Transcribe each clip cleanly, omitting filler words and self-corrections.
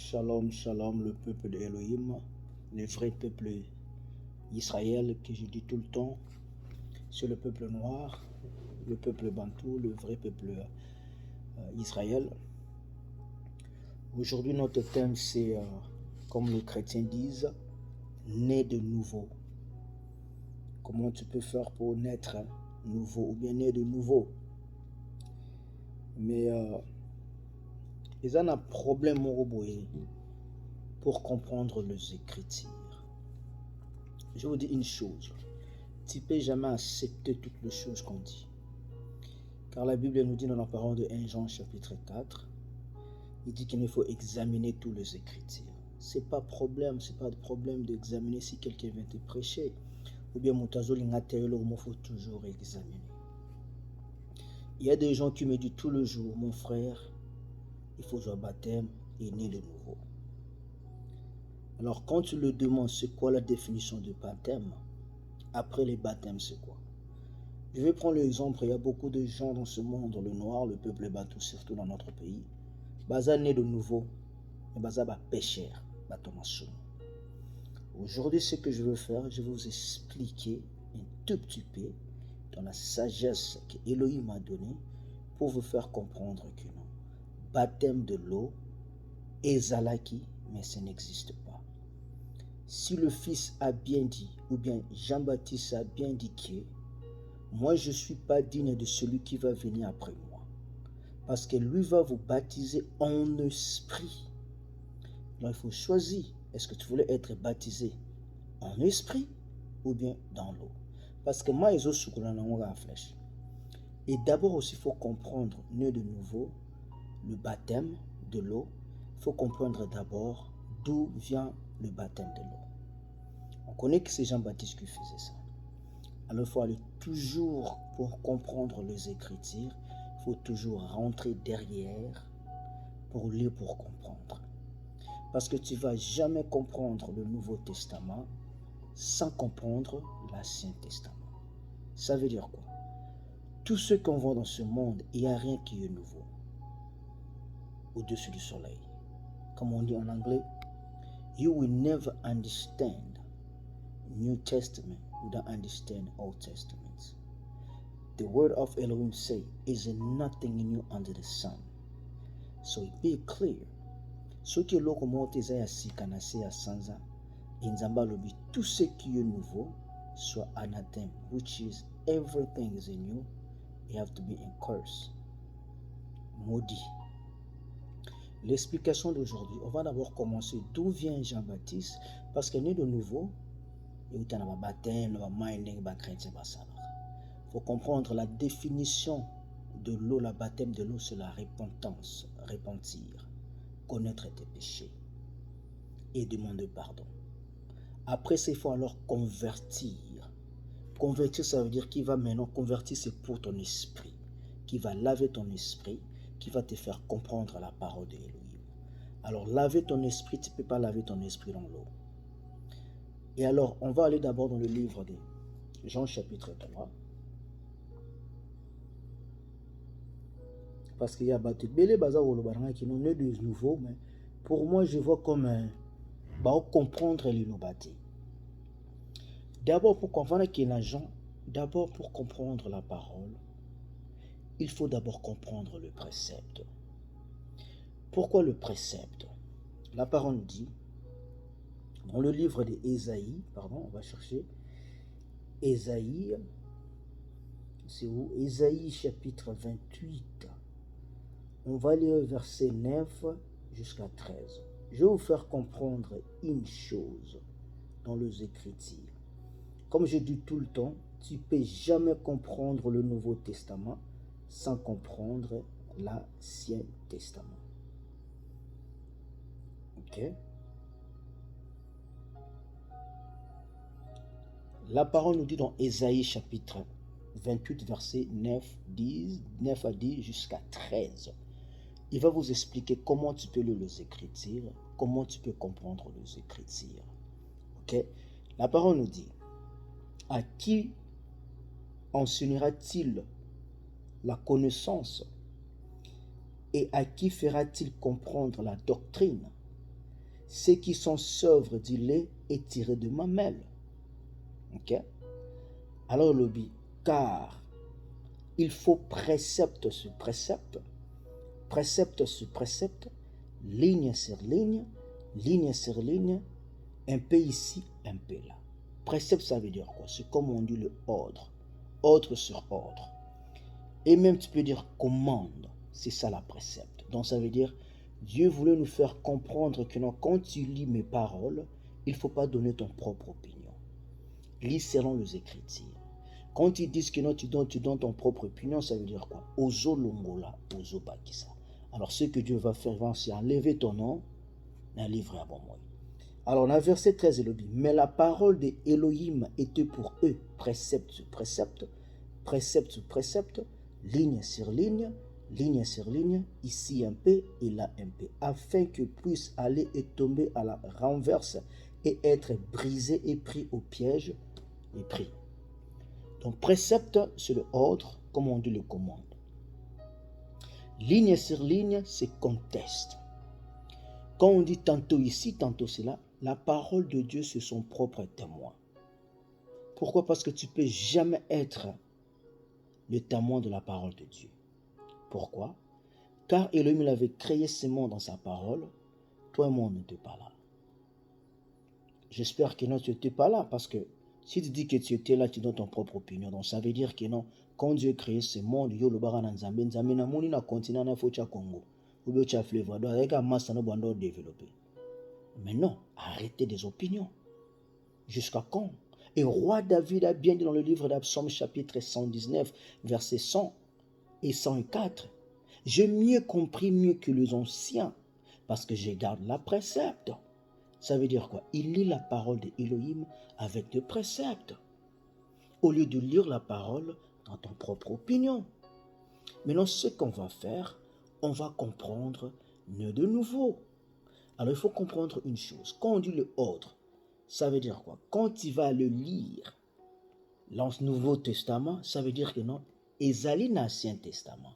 Shalom, shalom, le peuple d'Elohim, le vrai peuple d'Israël que je dis tout le temps, c'est le peuple noir, le peuple bantou, le vrai peuple Israël. Aujourd'hui, notre thème, c'est, comme les chrétiens disent, né de nouveau. Comment tu peux faire pour naître nouveau ou bien né de nouveau. Mais ils ont un problème pour comprendre les Écritures. Je vous dis une chose, tu ne peux jamais accepter toutes les choses qu'on dit. Car la Bible nous dit dans la parole de 1 Jean chapitre 4, il dit qu'il faut examiner tous les Écritures. C'est pas de problème d'examiner si quelqu'un vient te prêcher. Ou bien il faut toujours examiner. Il y a des gens qui me disent tout le jour, mon frère, il faut jouer au baptême et né de nouveau. Alors quand tu le demandes, c'est quoi la définition de baptême? Après les baptêmes, c'est quoi? Je vais prendre l'exemple, il y a beaucoup de gens dans ce monde, le noir, le peuple bantou, surtout dans notre pays. Baza né de nouveau, mais baza ba pécheur, ba tomason. Aujourd'hui, ce que je veux faire, je vais vous expliquer un tout petit peu dans la sagesse que Elohim m'a donnée pour vous faire comprendre que non. Baptême de l'eau, ezalaki, mais ça n'existe pas. Si le Fils a bien dit, ou bien Jean-Baptiste a bien dit que moi je ne suis pas digne de celui qui va venir après moi, parce que lui va vous baptiser en esprit. Alors il faut choisir, est-ce que tu voulais être baptisé en esprit ou bien dans l'eau? Parce que moi, ils ont la flèche. Et d'abord aussi, il faut comprendre, né de nouveau, le baptême de l'eau. Il faut comprendre d'abord d'où vient le baptême de l'eau. On connaît que c'est Jean-Baptiste qui faisait ça. Alors il faut aller toujours, pour comprendre les Écritures, il faut toujours rentrer derrière pour lire, pour comprendre. Parce que tu ne vas jamais comprendre le Nouveau Testament sans comprendre l'Ancien Testament. Ça veut dire quoi? Tout ce qu'on voit dans ce monde, il n'y a rien qui est nouveau au-dessus du soleil. Comme on dit en anglais, you will never understand New Testament without understand Old Testament. The word of Elohim say, is nothing new under the sun. So be clear. Ce qui est là comme on disait à Sikanase à Sanza, tout ce qui est nouveau soit anathème, which is everything is new, you have to be in curse, maudit. L'explication d'aujourd'hui, on va d'abord commencer d'où vient Jean-Baptiste, parce qu'il est né de nouveau, il y a un baptême, un minding, un chrétien, il faut comprendre la définition de l'eau, le baptême de l'eau, c'est la repentance, repentir, connaître tes péchés et demander pardon. Après, il faut alors convertir. Convertir, ça veut dire qu'il va maintenant convertir, c'est pour ton esprit, qui va laver ton esprit, qui va te faire comprendre la parole de Elohim. Alors, laver ton esprit, tu ne peux pas laver ton esprit dans l'eau. Et alors, on va aller d'abord dans le livre de Jean chapitre 3. Parce qu'il y a battu Bélé Baza ou le Baranga qui n'ont né de nouveau, mais pour moi, je vois comme comprendre les bâti. D'abord, pour comprendre qu'il y a gens, d'abord pour comprendre la parole, il faut d'abord comprendre le précepte. Pourquoi le précepte? La parole dit, dans le livre d'Ésaïe, on va chercher, Ésaïe, c'est où? Ésaïe chapitre 28, on va lire verset 9 jusqu'à 13. Je vais vous faire comprendre une chose dans les Écritures. Comme je dis tout le temps, tu ne peux jamais comprendre le Nouveau Testament sans comprendre l'Ancien Testament. Ok? La parole nous dit dans Ésaïe chapitre 28, verset 9 à 10 jusqu'à 13. Il va vous expliquer comment tu peux lire les Écritures, comment tu peux comprendre les Écritures. Ok? La parole nous dit, à qui enseignera-t-il la connaissance et à qui fera-t-il comprendre la doctrine? ceux qui sont sœuvres du lait et tirés de mamelle. Ok? Alors, lobby, car il faut précepte sur précepte, précepte sur précepte, ligne sur ligne, ligne sur ligne, un peu ici, un peu là. Précepte, ça veut dire quoi? C'est comme on dit le ordre, ordre sur ordre. Et même tu peux dire commande, c'est ça la précepte. Donc ça veut dire, Dieu voulait nous faire comprendre que non, quand tu lis mes paroles, il ne faut pas donner ton propre opinion. Lis selon les Écritures. Quand ils disent que non, tu donnes ton propre opinion, ça veut dire quoi? Ozo longola, ozo bakisa. Alors ce que Dieu va faire, c'est enlever ton nom, un livre à bon moi. Alors on a verset 13, il dit, mais la parole de Elohim était pour eux, précepte sur précepte, précepte sur précepte, ligne sur ligne, ligne sur ligne, ici un peu et là un peu, afin que puisse aller et tomber à la renverse et être brisé et pris au piège et pris. Donc précepte, c'est le ordre, comme on dit le commande. Ligne sur ligne, c'est conteste. Quand on dit tantôt ici, tantôt cela, la parole de Dieu, c'est son propre témoin. Pourquoi? Parce que tu ne peux jamais être le témoin de la parole de Dieu. Pourquoi? Car Elohim avait créé ce monde dans sa parole, toi et moi, on n'était pas là. J'espère que non, tu n'étais pas là, parce que si tu dis que tu étais là, tu donnes ton propre opinion. Donc ça veut dire que non, quand Dieu a créé ce monde, yo le bara na nzambe, nzambe na moni na continent na focha Congo, ou bien tu as flévois, avec un masse na bando développé. Mais non, arrêtez des opinions. Jusqu'à quand? Et roi David a bien dit dans le livre d'Absaume chapitre 119, versets 100 et 104, j'ai mieux compris mieux que les anciens, parce que je garde la précepte. Ça veut dire quoi? Il lit la parole de Elohim avec des préceptes, au lieu de lire la parole dans ton propre opinion. Maintenant, ce qu'on va faire, on va comprendre de nouveau. Alors, il faut comprendre une chose. Quand on dit le ordre, ça veut dire quoi? Quand tu vas le lire, dans le Nouveau Testament, ça veut dire que non, ezali dans l'Ancien Testament.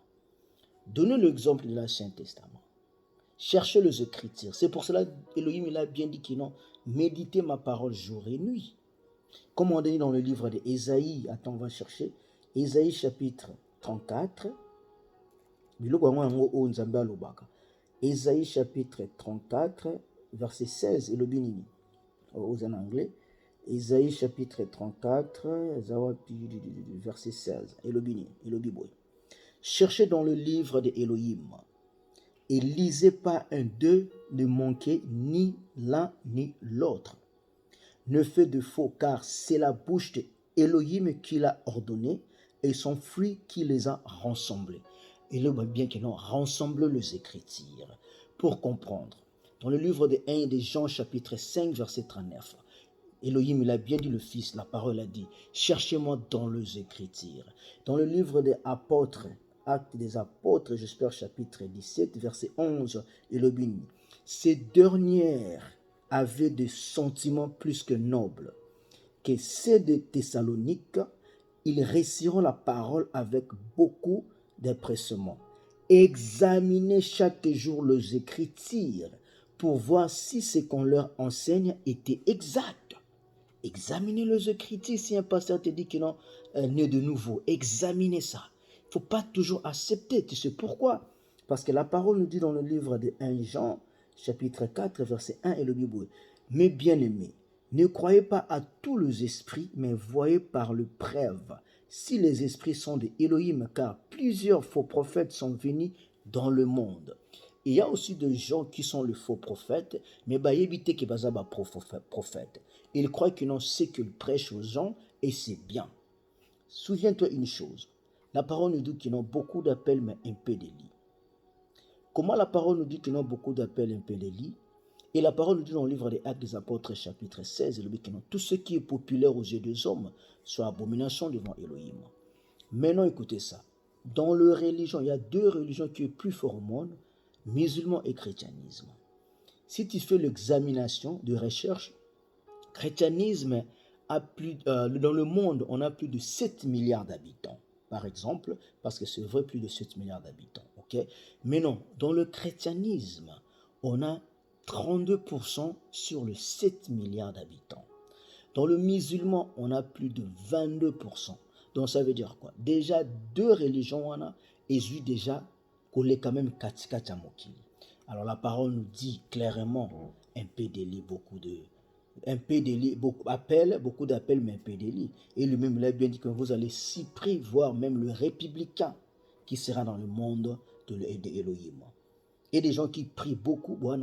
Donnez l'exemple de l'Ancien Testament. Cherchez les Écritures. C'est pour cela qu'Elohim il a bien dit que non, méditez ma parole jour et nuit. Comme on dit dans le livre d'Ésaïe, attends, on va chercher. Ésaïe chapitre 34. Ésaïe chapitre 34, verset 16, et le binini. En anglais. Ésaïe chapitre 34, verset 16, et le binini, et le biboy. Cherchez dans le livre de Elohim et lisez pas un d'eux, ne manquez ni l'un ni l'autre. Ne faites de faux, car c'est la bouche de Elohim qui l'a ordonné et son fruit qui les a rassemblés. Et là, bien que non, rassemble les Écritures pour comprendre. Dans le livre de 1 de Jean, chapitre 5, verset 39, Elohim, il a bien dit le Fils, la parole a dit, cherchez-moi dans les Écritures. Dans le livre des apôtres, Actes des apôtres, j'espère, chapitre 17, verset 11, Elohim, ces dernières avaient des sentiments plus que nobles que ceux de Thessalonique. Ils réussiront la parole avec beaucoup d'empressement. Examinez chaque jour les Écritures pour voir si ce qu'on leur enseigne était exact. Examinez les Écritures. Si un pasteur te dit que non, né de nouveau, examinez ça. Il ne faut pas toujours accepter. Tu sais pourquoi? Parce que la parole nous dit dans le livre de 1 Jean, chapitre 4, verset 1 et le Bible. Mais bien-aimés, ne croyez pas à tous les esprits, mais voyez par le preuve si les esprits sont de Elohim, car plusieurs faux prophètes sont venus dans le monde. Il y a aussi des gens qui sont les faux prophètes, mais évitez qu'ils soient prophètes. Ils croient qu'ils n'ont ce qu'ils prêchent aux gens, et c'est bien. Souviens-toi une chose, la parole nous dit qu'ils ont beaucoup d'appels, mais un peu de lits. Comment la parole nous dit qu'ils ont beaucoup d'appels, un peu de lits? Et la parole nous dit dans le livre des Actes des Apôtres, chapitre 16, il dit que non, tout ce qui est populaire aux yeux des hommes soit abomination devant Elohim. Maintenant, écoutez ça. Dans leur religion, il y a deux religions qui sont plus fortes au monde, musulman et chrétianisme. Si tu fais l'examination de recherche, chrétianisme a plus, dans le monde, on a plus de 7 milliards d'habitants, par exemple, parce que c'est vrai, plus de 7 milliards d'habitants. Okay? Mais non, dans le chrétianisme, on a 32% sur les 7 milliards d'habitants. Dans le musulman, on a plus de 22%. Donc ça veut dire quoi? Déjà, deux religions, on a, et déjà, qu'on est quand même katika mokili. Alors la parole nous dit clairement, un PDL, beaucoup d'appels, mais un PDL. Et lui-même, il a bien dit que vous allez s'y prier, voir même le républicain qui sera dans le monde de Elohim. Et des gens qui prient beaucoup, là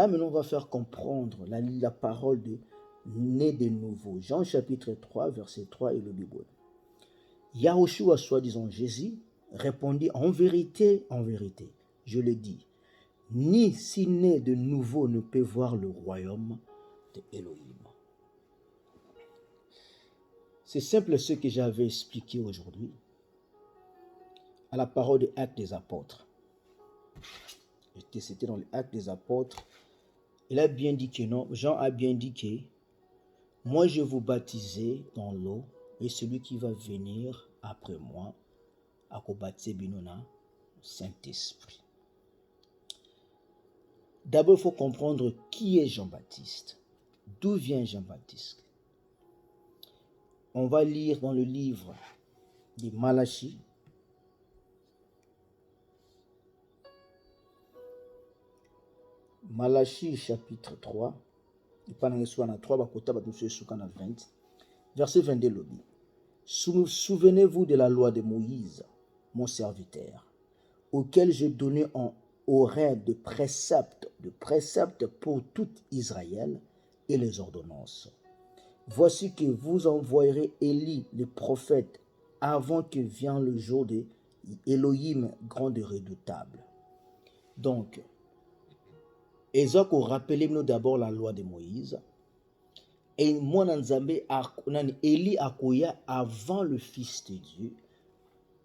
maintenant on va faire comprendre la parole de né de nouveau. Jean chapitre 3, verset 3 et le Bible. Yahushua, soi-disant Jésus, répondit en vérité, je le dis, ni si né de nouveau ne peut voir le royaume de Elohim. C'est simple ce que j'avais expliqué aujourd'hui à la parole des Actes des Apôtres. C'était dans les Actes des Apôtres. Il a bien dit que non, Jean a bien dit que moi je vous baptisais dans l'eau et celui qui va venir après moi a baptisé binona Saint-Esprit. D'abord il faut comprendre qui est Jean-Baptiste. D'où vient Jean-Baptiste? On va lire dans le livre de Malachie. Malachie chapitre 3. Verset 22 lobby. Souvenez-vous de la loi de Moïse, mon serviteur, auquel j'ai donné en horaire de préceptes pour tout Israël et les ordonnances. Voici que vous envoyerez Élie, le prophète, avant que vienne le jour de Elohim grand et redoutable. Donc, rappelez-nous d'abord la loi de Moïse. Et moi, Élie akoya avant le Fils de Dieu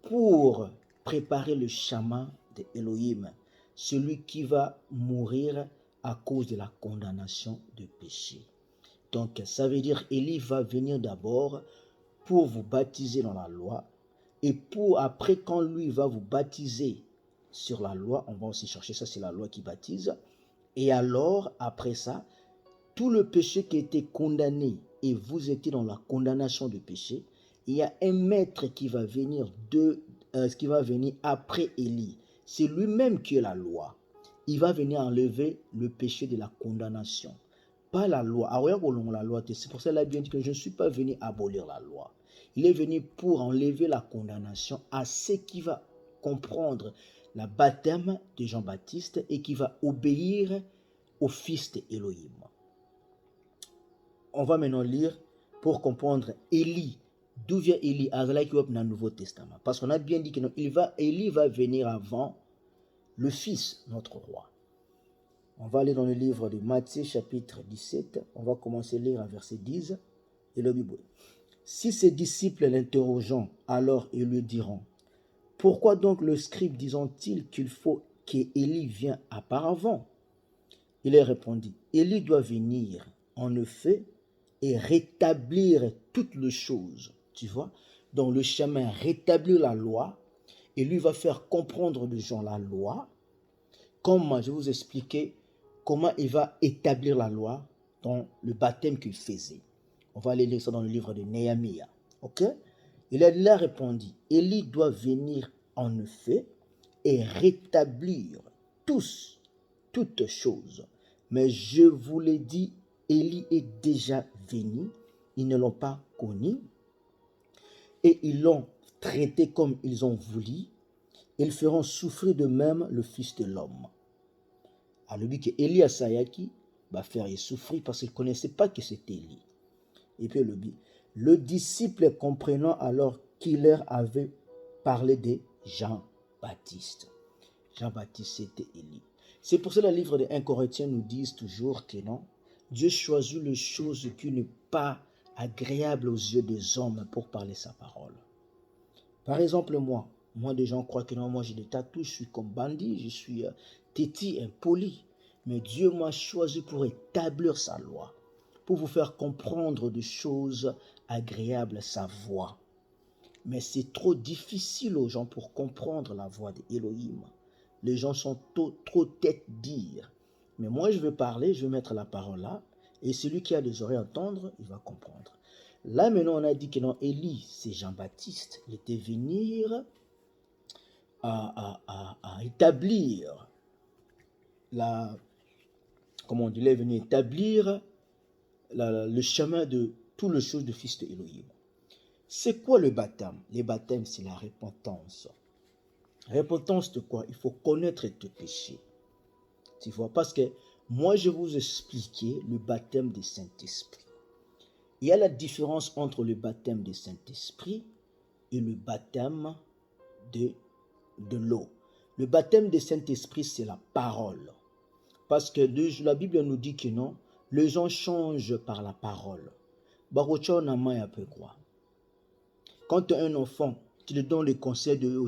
pour préparer le chemin de Elohim, celui qui va mourir à cause de la condamnation du péché. Donc, ça veut dire Élie va venir d'abord pour vous baptiser dans la loi, et après, quand lui va vous baptiser sur la loi, on va aussi chercher ça, c'est la loi qui baptise. Et alors, après ça, tout le péché qui était condamné et vous étiez dans la condamnation du péché, il y a un maître qui va venir après Élie. C'est lui-même qui est la loi. Il va venir enlever le péché de la condamnation. Pas la loi. C'est pour ça qu'il a bien dit que je ne suis pas venu abolir la loi. Il est venu pour enlever la condamnation à ceux qui va comprendre la baptême de Jean-Baptiste et qui va obéir au Fils d'Élohim. On va maintenant lire pour comprendre Élie. D'où vient Élie? Dans le Nouveau Testament. Parce qu'on a bien dit que Élie va venir avant le Fils, notre roi. On va aller dans le livre de Matthieu chapitre 17. On va commencer à lire à verset 10 et le Bible. Si ses disciples l'interrogeant, alors ils lui diront, pourquoi donc le scribe disant-il qu'il faut qu'Élie vienne auparavant? Il leur répondit, Élie doit venir, en effet, et rétablir toutes les choses. Tu vois? Dans le chemin, rétablir la loi, et lui va faire comprendre aux gens la loi. Comment, je vais vous expliquer comment il va établir la loi dans le baptême qu'il faisait. On va aller lire ça dans le livre de Néhémie. Ok? Il a répondu, Élie doit venir en effet et rétablir toutes choses. Mais je vous l'ai dit, Élie est déjà venu, ils ne l'ont pas connu, et ils l'ont traité comme ils ont voulu, ils feront souffrir de même le Fils de l'homme. Alors lui que Élie a Sayaki va faire souffrir parce qu'il ne connaissait pas que c'était Élie. Et puis le disciple comprenant alors qu'il leur avait parlé de Jean-Baptiste. Jean-Baptiste c'était Élie. C'est pour cela que le livre de 1 Corinthiens nous dit toujours que non, Dieu choisit les choses qui ne sont pas agréables aux yeux des hommes pour parler sa parole. Par exemple, moi des gens croient que non, moi j'ai des tatouages, je suis comme bandit, je suis têtu, impoli. Mais Dieu m'a choisi pour établir sa loi, pour vous faire comprendre des choses agréables à sa voix. Mais c'est trop difficile aux gens pour comprendre la voix d'Élohim. Les gens sont trop tête dire. Mais moi, je vais parler, je vais mettre la parole là. Et celui qui a des oreilles à entendre, il va comprendre. Là, maintenant, on a dit que non, Élie, c'est Jean-Baptiste. Il était venir à établir comment on dit, il est venu établir le chemin de toutes les choses du Fils de Elohim. C'est quoi le baptême? Le baptême, c'est la repentance. Repentance de quoi? Il faut connaître tes péchés. Tu vois, parce que moi, je vais vous expliquer le baptême du Saint-Esprit. Il y a la différence entre le baptême du Saint-Esprit et le baptême de l'eau. Le baptême du Saint-Esprit, c'est la parole. Parce que la Bible nous dit que non, les gens changent par la parole. Quand tu as un enfant, tu lui donnes le conseil de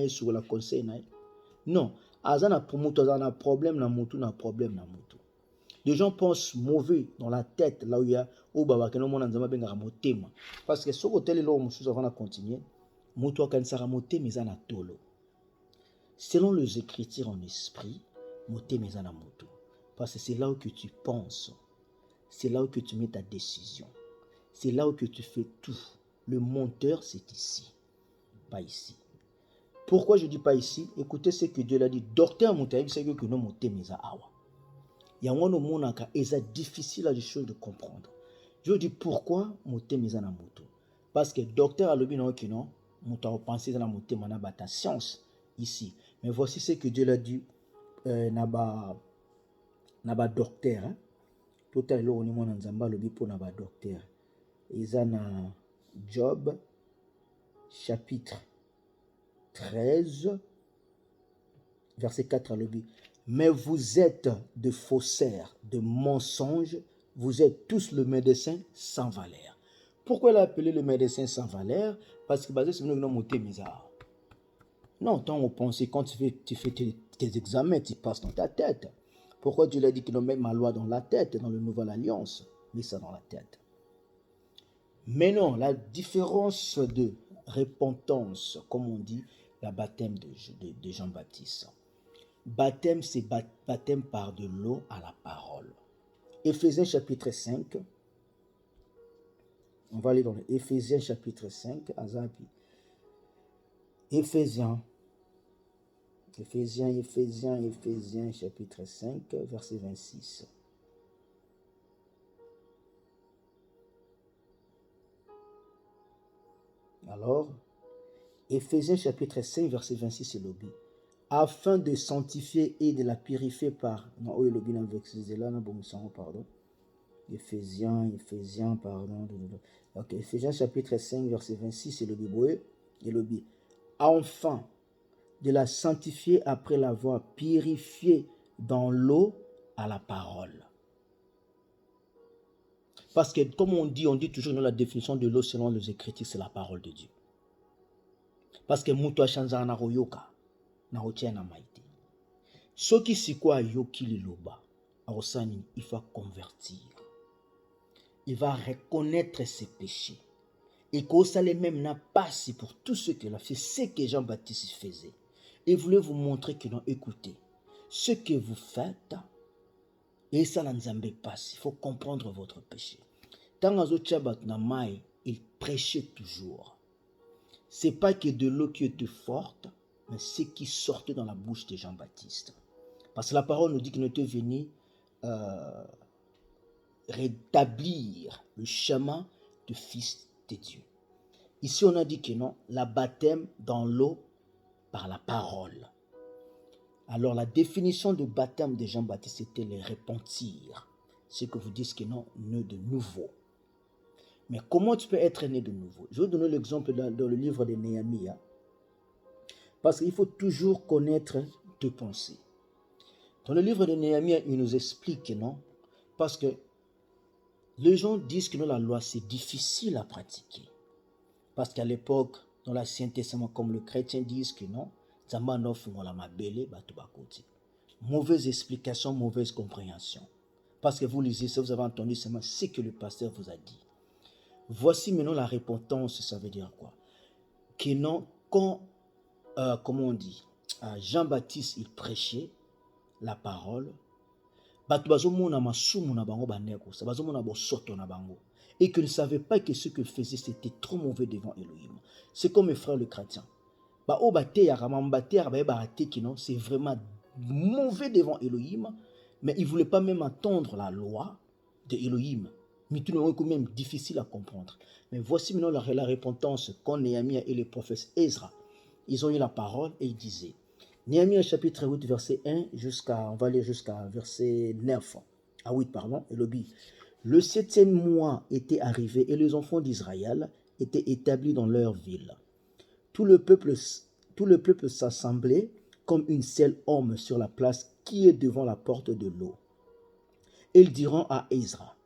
sur la conseil. Non, azana problème na mutu na problème na mutu. Les gens pensent mauvais dans la tête là où il y a au baba que non mona nzamba benga motema. Parce que ce côté là on sous avant à continuer, mutu akansara motema ezana tolo. Selon les Écritures en esprit, motema ezana mutu. Parce que c'est là où que tu penses. C'est là où que tu mets ta décision. C'est là où que tu fais tout. Le monteur, c'est ici, pas ici. Pourquoi je dis pas ici? Écoutez ce que Dieu l'a dit. Docteur Moutaïb, c'est que nous motema eza awa. Il y a un monaka, et c'est difficile à des choses de comprendre. Je dis pourquoi motema eza na moto? Parce que docteur a lobi na okino, moto a pensé na motema na bata science ici. Mais voici ce que Dieu l'a dit naba docteur. Hein? Tout à l'heure on est mon nzamba lobi pour naba docteur. Eza na Job chapitre 13 verset 4 à l'objet. Mais vous êtes de faussaires, de mensonges, vous êtes tous le médecin sans valeur. Pourquoi il a appelé le médecin sans valeur? Parce que basé sur le nom de misère. Non, tant on pense, quand tu fais tes examens, tu passes dans ta tête. Pourquoi Dieu l'a dit qu'il met ma loi dans la tête, dans la nouvelle alliance? Mets ça dans la tête. Mais non, la différence de repentance, comme on dit, la baptême de Jean-Baptiste. Baptême, c'est baptême par de l'eau à la parole. Éphésiens chapitre 5. On va aller dans Éphésiens chapitre 5. Azapi. Éphésiens chapitre 5, verset 26. Alors, Éphésiens chapitre 5, verset 26, c'est l'objet. Afin de sanctifier et de la purifier par... Non, oui, l'objet n'a vexé là, pardon. Éphésiens, pardon. Ok, Éphésiens chapitre 5, verset 26, c'est l'objet. Et l'objet. Enfin, de la sanctifier après l'avoir purifiée dans l'eau à la parole. Parce que, comme on dit toujours dans la définition de l'eau selon les Écritures, c'est la parole de Dieu. Parce que mutu ashanza na royoka na otia na maite. Soki sikwa yoki liloba, arosani, il va convertir. Il va reconnaître ses péchés. Et qu'Osale même n'a pas si pour tout ce qu'il a fait, ce que Jean-Baptiste faisait. Et voulait vous montrer que non, écoutez, ce que vous faites, et ça n'en passe, il faut comprendre votre péché. Tant que il prêchait toujours. C'est pas que de l'eau qui était forte, mais ce qui sortait dans la bouche de Jean-Baptiste. Parce que la parole nous dit qu'il était venu rétablir le chemin du Fils de Dieu. Ici, on a dit que non, la baptême dans l'eau par la parole. Alors, la définition de baptême de Jean-Baptiste, c'était le repentir. C'est que vous dites que non, né de nouveau. Mais comment tu peux être né de nouveau? Je vais vous donner l'exemple dans le livre de Néhémie. Parce qu'il faut toujours connaître tes pensées. Dans le livre de Néhémie, il nous explique que non. Parce que les gens disent que non, la loi, c'est difficile à pratiquer. Parce qu'à l'époque, dans l'Ancien Testament, comme les chrétiens disent que non, mauvaise explication, mauvaise compréhension. Parce que vous lisez ça, vous avez entendu seulement ce que le pasteur vous a dit. Voici maintenant la repentance, ça veut dire quoi? Que non, quand, comment on dit, Jean-Baptiste, il prêchait, la parole, bato bazomona masumu na bango bandeko, ça bazomona bosoto na bango, et qu'ils ne savaient pas que ce qu'ils faisaient c'était trop mauvais devant Elohim. C'est comme mes frères le chrétien. Ba o bate ya ramambate ya ba barate kino, c'est vraiment mauvais devant Elohim, mais ils ne voulaient pas même entendre la loi de Elohim. Mais tout le monde est même difficile à comprendre. Mais voici maintenant la repentance quand Néhémie et le prophète Ezra, ils ont eu la parole et ils disaient, Néhémie chapitre 8 verset 1 on va lire jusqu'à verset 9, à 8 pardon, et le dit, le 7e mois était arrivé et les enfants d'Israël étaient établis dans leur ville. Tout le peuple s'assemblait comme une seule homme sur la place qui est devant la porte de l'eau. Ils diront à Ezra,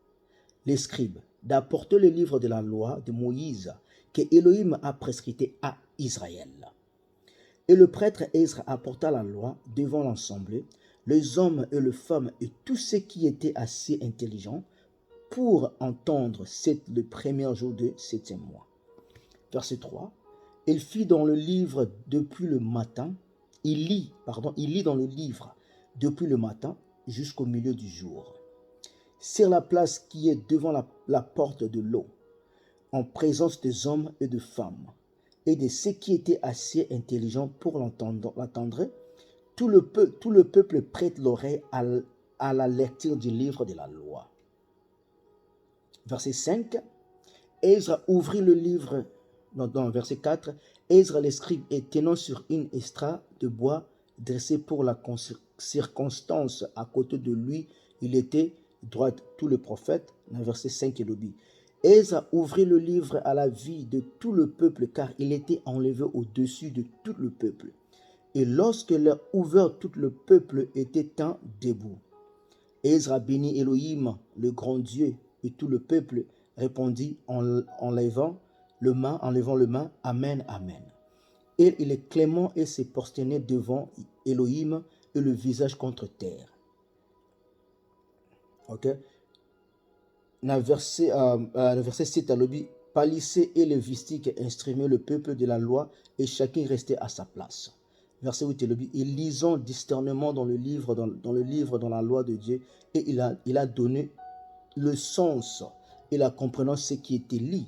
les scribes, d'apporter le livre de la loi de Moïse que Elohim a prescrit à Israël. Et le prêtre Ezra apporta la loi devant l'assemblée, les hommes et les femmes et tous ceux qui étaient assez intelligents pour entendre le premier jour du 7e mois. Verset 3. Il fit dans le livre depuis le matin, il lit dans le livre depuis le matin jusqu'au milieu du jour. Sur la place qui est devant la porte de l'eau, en présence des hommes et des femmes, et de ceux qui étaient assez intelligents pour l'attendre, tout le peuple prête l'oreille à la lecture du livre de la loi. Verset 5, Ezra ouvrit le livre, dans verset 4, Ezra le scribe est tenant sur une estrade de bois dressée pour la circonstance à côté de lui, il était droit tout le prophète, dans verset 5 et le dit. Ezra ouvrit le livre à la vue de tout le peuple car il était enlevé au-dessus de tout le peuple. Et lorsque l'a ouvert, tout le peuple était debout. Ezra bénit Elohim, le grand Dieu, et tout le peuple répondit en levant le main, Amen, Amen. Et il est clément et s'est prosterné devant Elohim et le visage contre terre. Ok? Dans le verset 7, à l'objet, palissé et le vistique instrumaient le peuple de la loi et chacun restait à sa place. Verset 8, à l'objet, ils lisant discernement dans le livre, dans la loi de Dieu, et il a donné le sens et la compréhension ce qui était lu.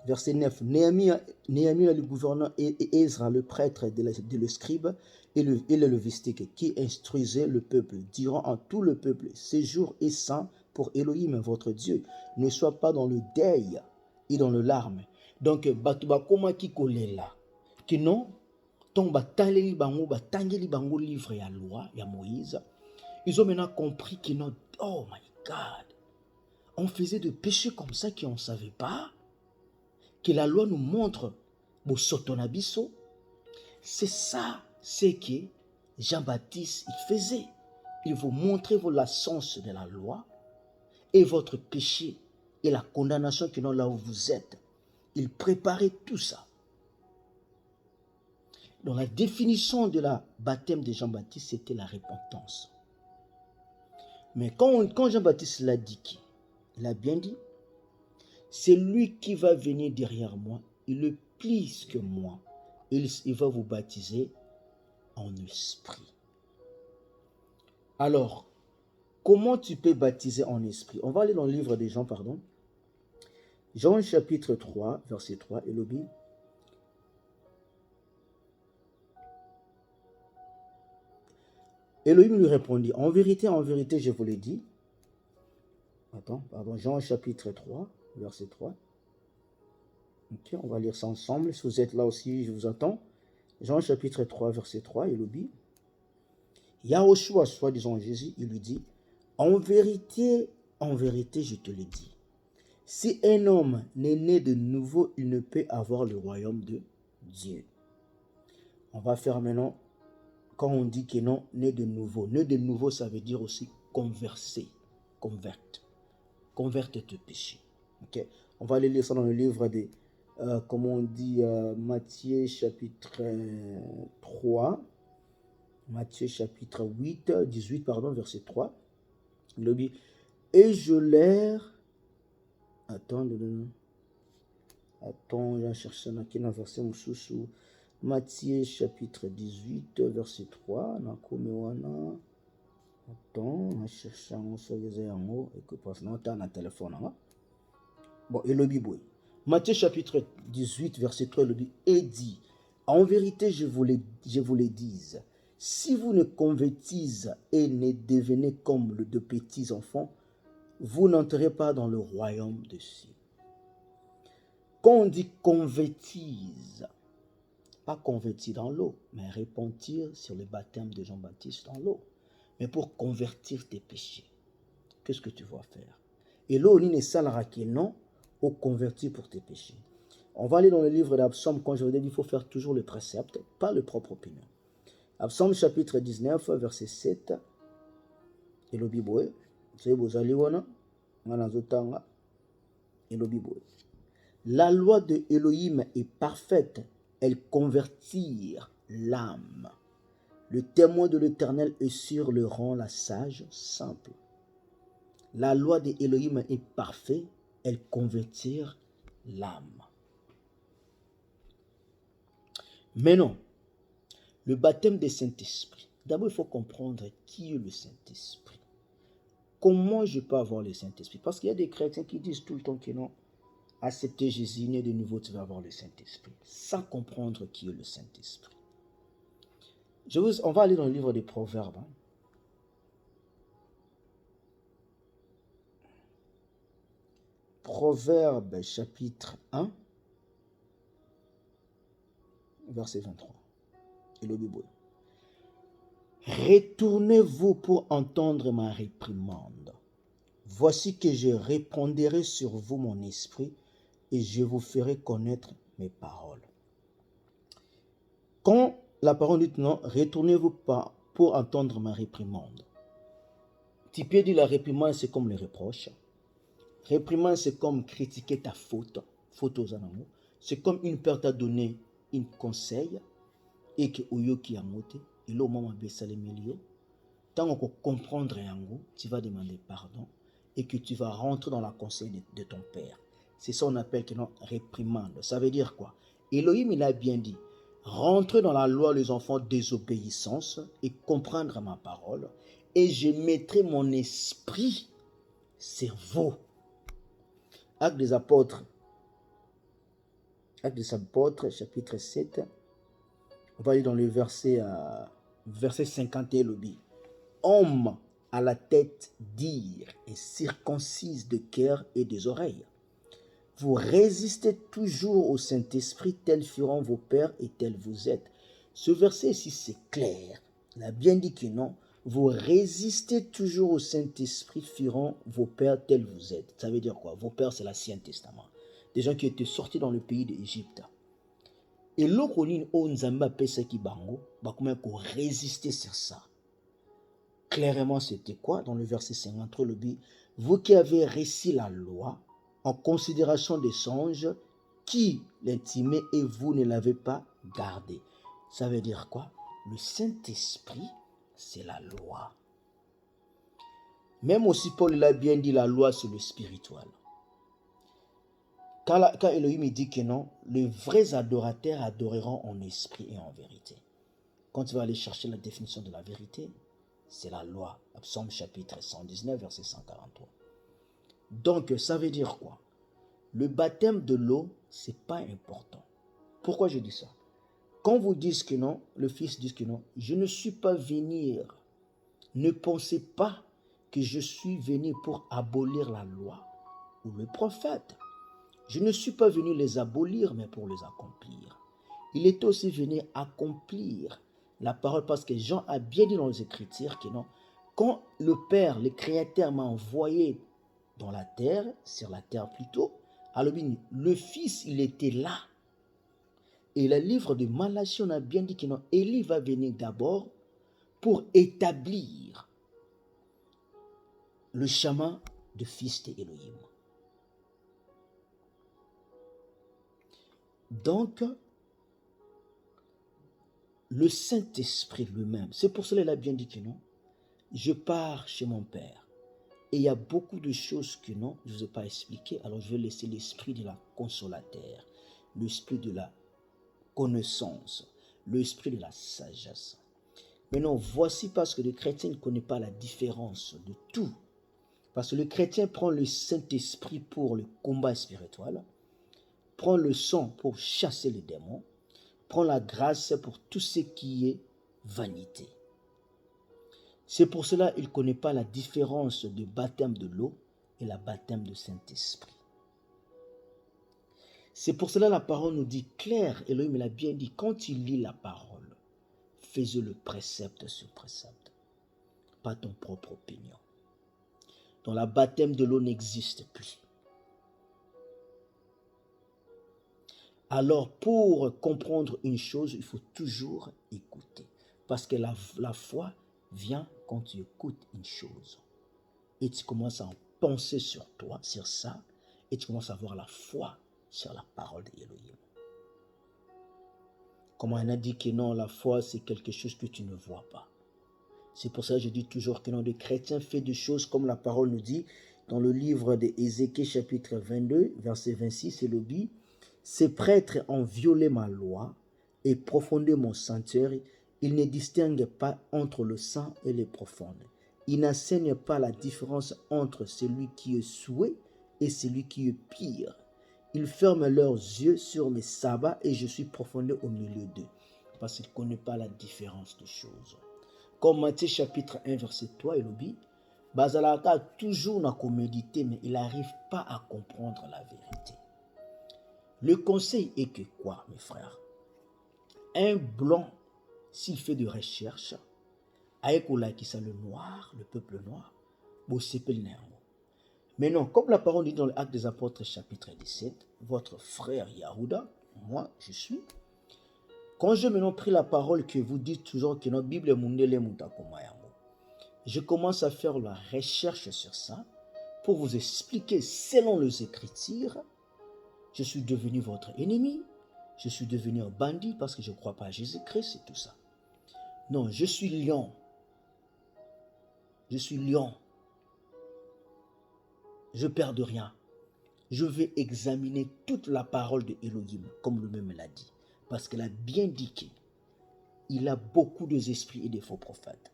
Verset 9, Néhémie le gouverneur et Ezra le prêtre de le scribe et le lévistique qui instruisait le peuple, diront à tout le peuple, ce jour est saint pour Elohim votre Dieu, ne sois pas dans le deuil et dans le larme. Donc, batuba koma ki kolela, que non, ton batangeli bango livre ya loi, ya Moïse, ils ont maintenant compris que non, oh my God, on faisait des péchés comme ça qu'on ne savait pas, que la loi nous montre, Bosotonabiso, c'est ça, c'est que Jean-Baptiste il faisait. Il vous montrait la sens de la loi et votre péché et la condamnation qui est là où vous êtes. Il préparait tout ça. Dans la définition de la baptême de Jean-Baptiste, c'était la repentance. Mais quand Jean-Baptiste l'a dit, il a bien dit, c'est lui qui va venir derrière moi, il est plus que moi. Il va vous baptiser en esprit. Alors, comment tu peux baptiser en esprit? On va aller dans le livre de Jean, pardon. Jean chapitre 3, verset 3, et le dit, Elohim lui répondit, en vérité, je vous l'ai dit. Jean chapitre 3, verset 3. Ok, on va lire ça ensemble. Si vous êtes là aussi, je vous attends. Jean chapitre 3, verset 3, il dit, Yahushua, soi-disant Jésus, il lui dit, en vérité, je te le dis, si un homme n'est né de nouveau, il ne peut avoir le royaume de Dieu. On va faire maintenant, quand on dit que non, né de nouveau, ça veut dire aussi converser, converte tes péchés. Ok, on va aller lire ça dans le livre de, comment on dit, Matthieu chapitre 3, Matthieu chapitre 18, verset 3. Il dit, et je leur... Attends, je cherche ça dans le verset sous Matthieu chapitre 18, verset 3. Attends, on cherche un soyez en haut, et que parce que on a un téléphone. Hein? Bon, et le biboui. Matthieu chapitre 18, verset 3, le dit, et dit, en vérité, je vous le dis, si vous ne convertissez et ne devenez comme de petits enfants, vous n'entrez pas dans le royaume des cieux. Quand on dit convertisse, pas convertir dans l'eau, mais repentir sur le baptême de Jean-Baptiste dans l'eau. Mais pour convertir tes péchés, qu'est-ce que tu vas faire? Et l'eau, il ne salara que non, au convertir pour tes péchés. On va aller dans le livre d'Absaume, quand je vous dis qu'il faut faire toujours le précepte, pas le propre opinion. Absaume chapitre 19, verset 7. Et le Bible, c'est Bozaliwana, Manazotanga, et le Bible. La loi de Elohim est parfaite, elle convertit l'âme. Le témoin de l'Éternel est sûr, le rend la sage simple. La loi de Elohim est parfaite, elle convertit l'âme. Mais non, le baptême du Saint-Esprit. D'abord, il faut comprendre qui est le Saint-Esprit. Comment je peux avoir le Saint-Esprit? Parce qu'il y a des chrétiens qui disent tout le temps que non, accepter Jésus, né de nouveau, tu vas avoir le Saint-Esprit. Sans comprendre qui est le Saint-Esprit. On va aller dans le livre des Proverbes. Hein. Proverbes chapitre 1, verset 23. Et le Bible. Retournez-vous pour entendre ma réprimande. Voici que je répandrai sur vous mon esprit et je vous ferai connaître mes paroles. Quand la parole dit non, retournez-vous pas pour entendre ma réprimande. Typé dit la réprimande, c'est comme le reproche. Réprimande, c'est comme critiquer ta faute. Faute aux animaux. C'est comme une père t'a donné un conseil et que Oyo qui a monté, et là, au moment où ça les milieux, tant qu'on comprendre yango, tu vas demander pardon et que tu vas rentrer dans la conseil de ton père. C'est ça qu'on appelle que non, réprimande. Ça veut dire quoi? Elohim, il a bien dit, rentrez dans la loi les enfants désobéissance et comprendre ma parole et je mettrai mon esprit sur vous. Actes des apôtres, chapitre 7, on va aller dans le verset 51, le dit. Homme à la tête dire et circoncise de cœur et des oreilles. Vous résistez toujours au Saint-Esprit, tels furent vos pères et tels vous êtes. Ce verset ici, c'est clair. Il a bien dit que non. Vous résistez toujours au Saint-Esprit, furent vos pères tels vous êtes. Ça veut dire quoi? Vos pères, c'est l'Ancien Testament. Des gens qui étaient sortis dans le pays d'Égypte. Et l'okonin o nzamba pesa ki bango, bah comment qu'on résister sur ça? Clairement, c'était quoi? Dans le verset 53, le dit, vous qui avez réussi la loi en considération des songes, qui l'intimait et vous ne l'avez pas gardé. Ça veut dire quoi? Le Saint-Esprit, c'est la loi. Même aussi, Paul l'a bien dit, la loi, c'est le spirituel. Quand Elohim dit que non, les vrais adorateurs adoreront en esprit et en vérité. Quand tu vas aller chercher la définition de la vérité, c'est la loi. Psaume chapitre 119, verset 143. Donc, ça veut dire quoi? Le baptême de l'eau, c'est pas important. Pourquoi je dis ça? Quand vous dites que non, le Fils dit que non, je ne suis pas venu. Ne pensez pas que je suis venu pour abolir la loi ou le prophète. Je ne suis pas venu les abolir, mais pour les accomplir. Il est aussi venu accomplir la parole parce que Jean a bien dit dans les Écritures que non, quand le Père, le Créateur m'a envoyé dans la terre, sur la terre plutôt, alors le Fils, il était là. Et le livre de Malachie, on a bien dit que non, Élie va venir d'abord pour établir le chemin de fils d'Élohim. Donc, le Saint-Esprit lui-même, c'est pour cela qu'il a bien dit que non, je pars chez mon Père. Et il y a beaucoup de choses que non, je ne vous ai pas expliquées, alors je vais laisser l'esprit de la consolateur, l'esprit de la connaissance, l'esprit de la sagesse. Maintenant, voici parce que le chrétien ne connaît pas la différence de tout. Parce que le chrétien prend le Saint-Esprit pour le combat spirituel, prend le sang pour chasser les démons, prend la grâce pour tout ce qui est vanité. C'est pour cela qu'il ne connaît pas la différence de baptême de l'eau et la baptême de Saint-Esprit. C'est pour cela la parole nous dit clair, Elohim l'a bien dit, quand il lit la parole, fais-le précepte sur précepte, pas ton propre opinion. Donc la baptême de l'eau n'existe plus. Alors pour comprendre une chose, il faut toujours écouter. Parce que la foi vient quand tu écoutes une chose. Et tu commences à en penser sur toi, sur ça, et tu commences à avoir la foi sur la parole d'Elohim. Comme on a dit que non, la foi c'est quelque chose que tu ne vois pas. C'est pour ça que je dis toujours que non, le chrétien fait des choses comme la parole nous dit dans le livre d'Ézéchiel chapitre 22, verset 26, et le dit, ces prêtres ont violé ma loi et profondé mon sanctuaire. Ils ne distinguent pas entre le saint et le profane. Ils n'enseignent pas la différence entre celui qui est souillé et celui qui est pire. Ils ferment leurs yeux sur mes sabbats et je suis profondé au milieu d'eux. Parce qu'ils ne connaissent pas la différence des choses. Comme Matthieu chapitre 1, verset 3, il dit, Bazalaka toujours n'a qu'à méditer, mais il n'arrive pas à comprendre la vérité. Le conseil est que quoi, mes frères? Un blanc, s'il fait de recherche, avec le noir, le peuple noir, mais non, comme la parole dit dans l'Acte des Apôtres chapitre 17, votre frère Yahuda, moi je suis, quand je maintenant pris la parole que vous dites toujours que notre Bible est mundele mutakomayango, je commence à faire la recherche sur ça pour vous expliquer selon les Écritures. Je suis devenu votre ennemi, je suis devenu un bandit parce que je ne crois pas à Jésus-Christ, c'est tout ça. Non, je suis lion. Je suis lion. Je ne perds de rien. Je vais examiner toute la parole de Elohim, comme lui-même l'a dit. Parce qu'elle a bien dit qu'il a beaucoup d'esprits et de faux prophètes.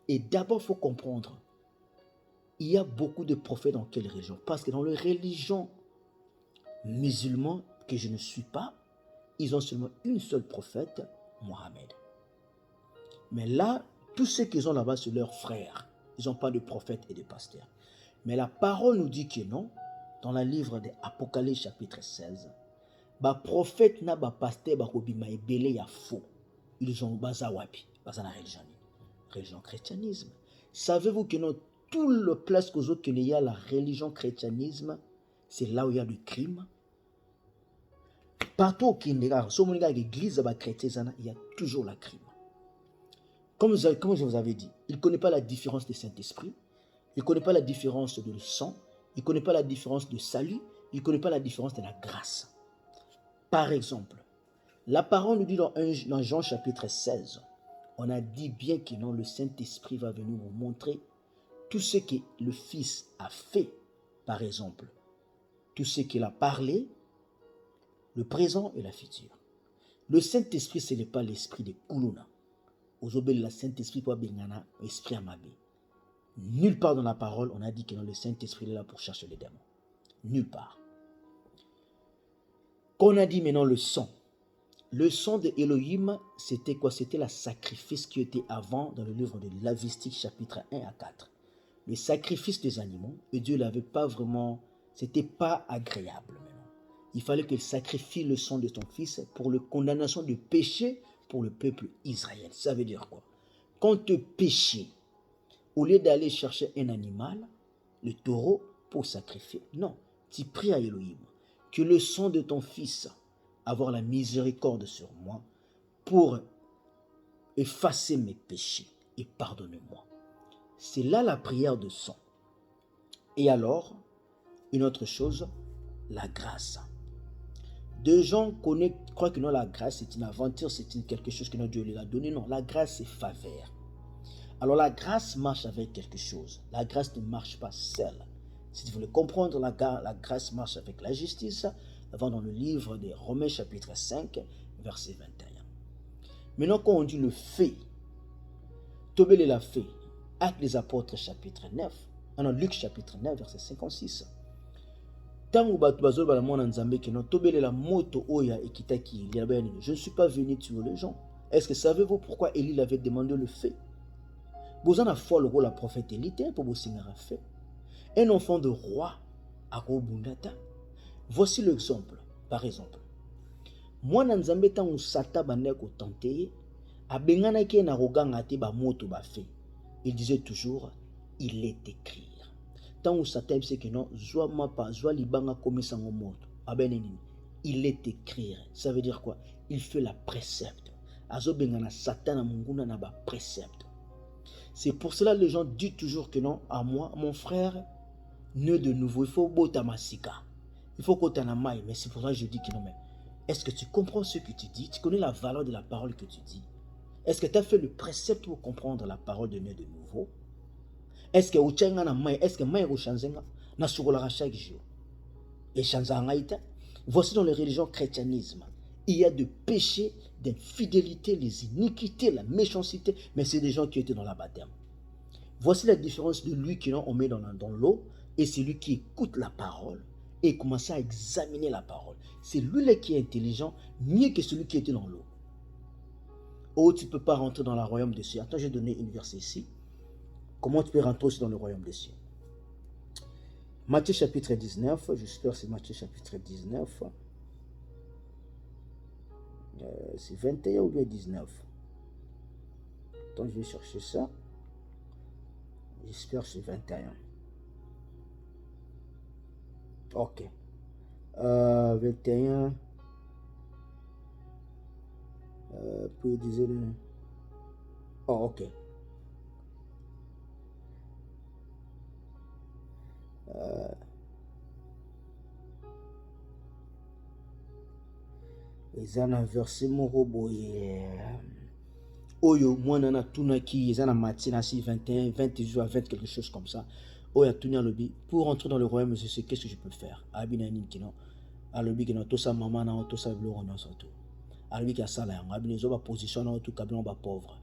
Et d'abord, il faut comprendre, il y a beaucoup de prophètes dans quelle religion? Parce que dans les religions musulmanes que je ne suis pas, ils ont seulement une seule prophète, Mohammed. Mais là, tous ceux qu'ils ont là-bas, c'est leurs frères. Ils n'ont pas de prophètes et de pasteurs. Mais la parole nous dit que non, dans le livre de Apocalypse chapitre 16, ba prophète na ba pasteur ba kobima ebele ya faux. Ils ont baza wapi, baza na religion chrétianisme. Savez-vous que non, tout le place que autres qu'il y a la religion chrétianisme, c'est là où il y a du crime. Partout au Kindega, sur l'église chrétienne, il y a toujours la crime. Comme je vous avais dit, il ne connaît pas la différence du Saint-Esprit, il ne connaît pas la différence de le sang, il ne connaît pas la différence de salut, il ne connaît pas la différence de la grâce. Par exemple, la parole nous dit dans Jean chapitre 16, on a dit bien que non, le Saint-Esprit va venir vous montrer tout ce que le Fils a fait, par exemple, tout ce qu'il a parlé, le présent et la future. Le Saint-Esprit, ce n'est pas l'esprit de Kuluna. Aujourd'hui, le Saint-Esprit pour Bengana, esprit Amabé. Nulle part dans la parole, on a dit que non, le Saint-Esprit est là pour chercher les démons. Nulle part. Quand on a dit maintenant le sang. Le sang de Elohim, c'était quoi? C'était le sacrifice qui était avant dans le livre de Lévitique chapitre 1 à 4. Le sacrifice des animaux, et Dieu l'avait pas vraiment, c'était pas agréable maintenant. Il fallait qu'il sacrifie le sang de ton fils pour la condamnation de péché pour le peuple Israël. Ça veut dire quoi? Quand tu péchais, au lieu d'aller chercher un animal, le taureau, pour sacrifier, non, tu pries à Elohim que le sang de ton fils avoir la miséricorde sur moi pour effacer mes péchés et pardonne-moi. C'est là la prière de sang. Et alors, une autre chose, la grâce. Deux gens croient que non, la grâce c'est une aventure, c'est quelque chose que notre Dieu lui a donné. Non, la grâce c'est faveur. Alors la grâce marche avec quelque chose. La grâce ne marche pas seule. Si vous voulez comprendre, la grâce marche avec la justice. Avant dans le livre des Romains chapitre 5, verset 21. Maintenant quand on dit le fait, Tobele l'a fait. Actes des apôtres chapitre 9. Non, Luc chapitre 9 verset 56. Tango bato bazolo bala mwana nzambe keno tobele la moto oya ekitaki Eli. Je ne suis pas venu tuer les gens. Est-ce que savez-vous pourquoi Élie l'avait demandé le fait? Vous en avez foi le rôle la prophète Élie pour vous signer un fait. Un enfant de roi à Bundata. Voici l'exemple. Par exemple, mwana nzambe tango sata bande ko tenter abengana ki na roganga te ba moto ba fait. Il disait toujours il est écrit. Tant où Satan sait que non, joie mapa, joie libanga comme ça en moto. Il est écrit. Ça veut dire quoi? Il fait la précepte. Azo bengana Satan munguna na ba précepte. C'est pour cela que les gens disent toujours que non, à moi, mon frère, ne de nouveau, il faut bota masika. Il faut qu'on t'en amaille. Mais c'est pour ça que je dis que non, mais est-ce que tu comprends ce que tu dis? Tu connais la valeur de la parole que tu dis? Est-ce que tu as fait le précepte pour comprendre la parole de ne de nouveau? Est-ce que uchanga na mai, est-ce que mai uchanzenga na sukola chaque jour? Et chanzanga ita. Voici dans les religions christianisme, il y a de péchés, d'infidélité, les iniquités, la méchanceté, mais c'est des gens qui étaient dans la baptême. Voici la différence de lui qui on met dans l'eau et c'est lui qui écoute la parole et commence à examiner la parole. C'est lui qui est intelligent, mieux que celui qui était dans l'eau. Oh, tu ne peux pas rentrer dans le royaume des cieux. Attends, j'ai donné une verset ici. Comment tu peux rentrer aussi dans le royaume des cieux? Matthieu chapitre 19, j'espère que c'est Matthieu chapitre 19. C'est 21 ou bien 19. Attends, je vais chercher ça. J'espère que c'est 21. Ok. 21. Pour dire... Oh, ok. Ils ont un verset morobo Oyo mwana na tunaki ils ont un matin 21 20 jours 20 quelque chose comme ça. Oya tunya lobi pour entrer dans le royaume je sais qu'est-ce que je peux faire. Abina ni kino. Alobi kino to sa maman na to sa bloro na soto. Alobi ka sala yango abina zo ba position na tout kablan ba pauvre.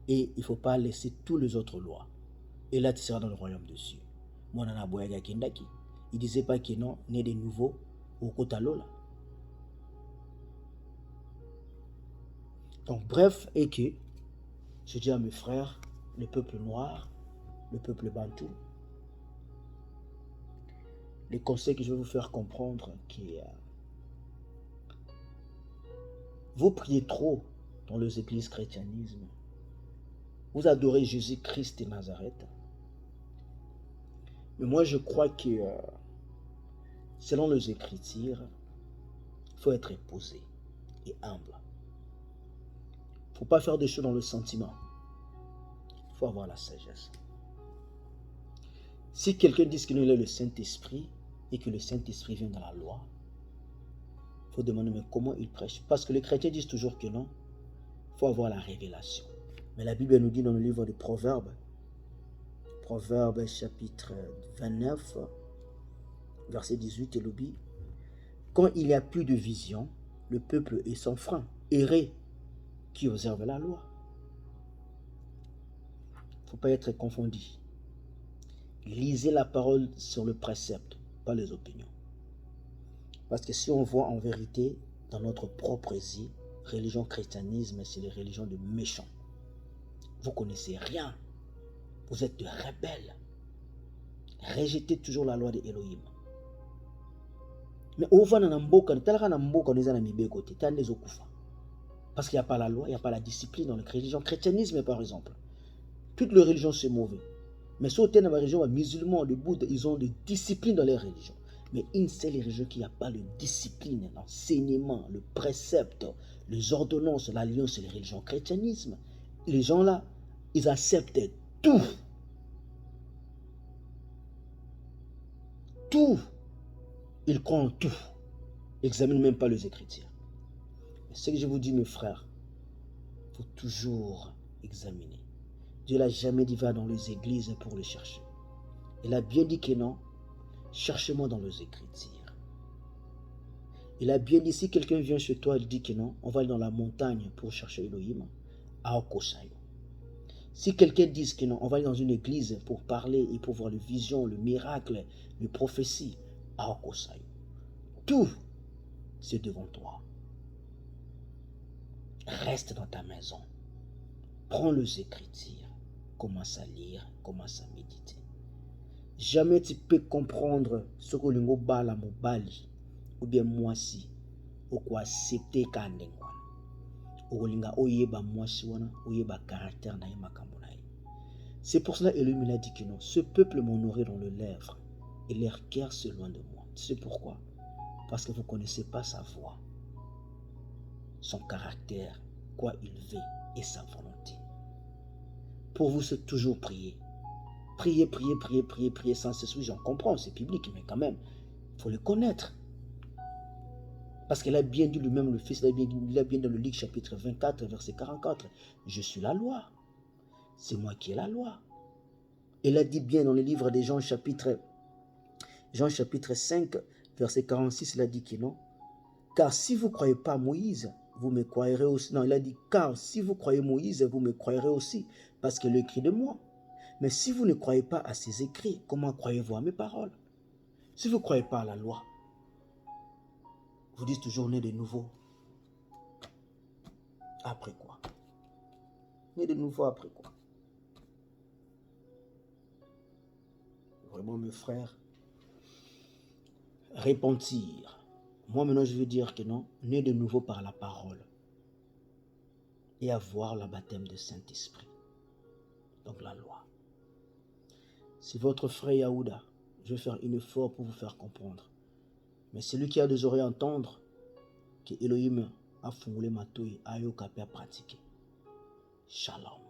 Et il faut pas laisser tous les autres lois. Et là tu seras dans le royaume des cieux. Mwana na boya kindaki. Il disait pas que non, né de nouveau au Kotalola. Donc bref, et que je dis à mes frères, le peuple noir, le peuple bantou, les conseils que je vais vous faire comprendre, qui vous priez trop dans les églises christianisme, vous adorez Jésus-Christ de Nazareth. Mais moi je crois que selon les Écritures, il faut être posé et humble. Il ne faut pas faire des choses dans le sentiment. Il faut avoir la sagesse. Si quelqu'un dit qu'il est le Saint-Esprit et que le Saint-Esprit vient dans la loi, il faut demander mais comment il prêche. Parce que les chrétiens disent toujours que non, il faut avoir la révélation. Mais la Bible nous dit dans le livre de Proverbes, Proverbes chapitre 29, verset 18, et l'obit, quand il n'y a plus de vision, le peuple est sans frein, erré, qui observe la loi. Il ne faut pas être confondu. Lisez la parole sur le précepte, pas les opinions. Parce que si on voit en vérité, dans notre propre vie, religion christianisme, c'est les religions de méchants. Vous ne connaissez rien. Vous êtes de rebelles. Rejetez toujours la loi de Elohim. Mais au fond, parce qu'il n'y a pas la loi, il n'y a pas la discipline dans la religion. Christianisme, par exemple. Toutes les religions, c'est mauvais. Mais si vous êtes dans la religion, les musulmans, les bouddhas, ils ont de discipline dans les religions. Mais une seule religion qui n'a pas de discipline, l'enseignement, le précepte, les ordonnances, l'alliance, c'est les religions christianisme. Les gens là, ils acceptent tout. Tout. Ils croient en tout. Ils n'examinent même pas les Écritures. Mais ce que je vous dis, mes frères, il faut toujours examiner. Dieu n'a jamais dit va dans les églises pour le chercher. Il a bien dit que non. Cherchez-moi dans les Écritures. Il a bien dit, si quelqu'un vient chez toi et dit que non, on va aller dans la montagne pour chercher Elohim, à Okosayo. Si quelqu'un dit que non, on va aller dans une église pour parler et pour voir les visions, le miracle, les prophéties, tout, c'est devant toi. Reste dans ta maison. Prends les Écritures. Commence à lire, commence à méditer. Jamais tu peux comprendre ce que le mot bala mobali ou bien mwasi ou quoi accepter kandengwana. Olinga oyeba mwasi wana, oyeba caractère na makambo na ye. C'est pour cela Elohim a dit que non, ce peuple m'honorait dans le lèvre et leur cœur c'est loin de moi. Tu sais pourquoi? Parce que vous ne connaissez pas sa voix, son caractère, quoi il veut et sa volonté. Pour vous, c'est toujours prier. Prier sans cesse. Oui, j'en comprends, c'est biblique, mais quand même, il faut le connaître. Parce qu'il a bien dit lui-même, le Fils, il a bien dans le Luc chapitre 24, verset 44, je suis la loi. C'est moi qui ai la loi. Il a dit bien dans le livre de Jean chapitre 5, verset 46, il a dit que non. Car si vous ne croyez pas Moïse, vous me croirez aussi. Non, il a dit, car si vous croyez Moïse, vous me croirez aussi, parce qu'il écrit de moi. Mais si vous ne croyez pas à ses écrits, comment croyez-vous à mes paroles? Si vous ne croyez pas à la loi, vous dites toujours né de nouveau. Après quoi? Né de nouveau après quoi? Vraiment, mes frères, repentir. Moi, maintenant, je veux dire que non, né de nouveau par la parole et avoir le baptême de Saint-Esprit. Donc, la loi. C'est votre frère Yaouda. Je vais faire un effort pour vous faire comprendre. Mais celui qui a des oreilles à entendre, que Elohim a fondé ma touille, a eu à pratiquer. Shalom.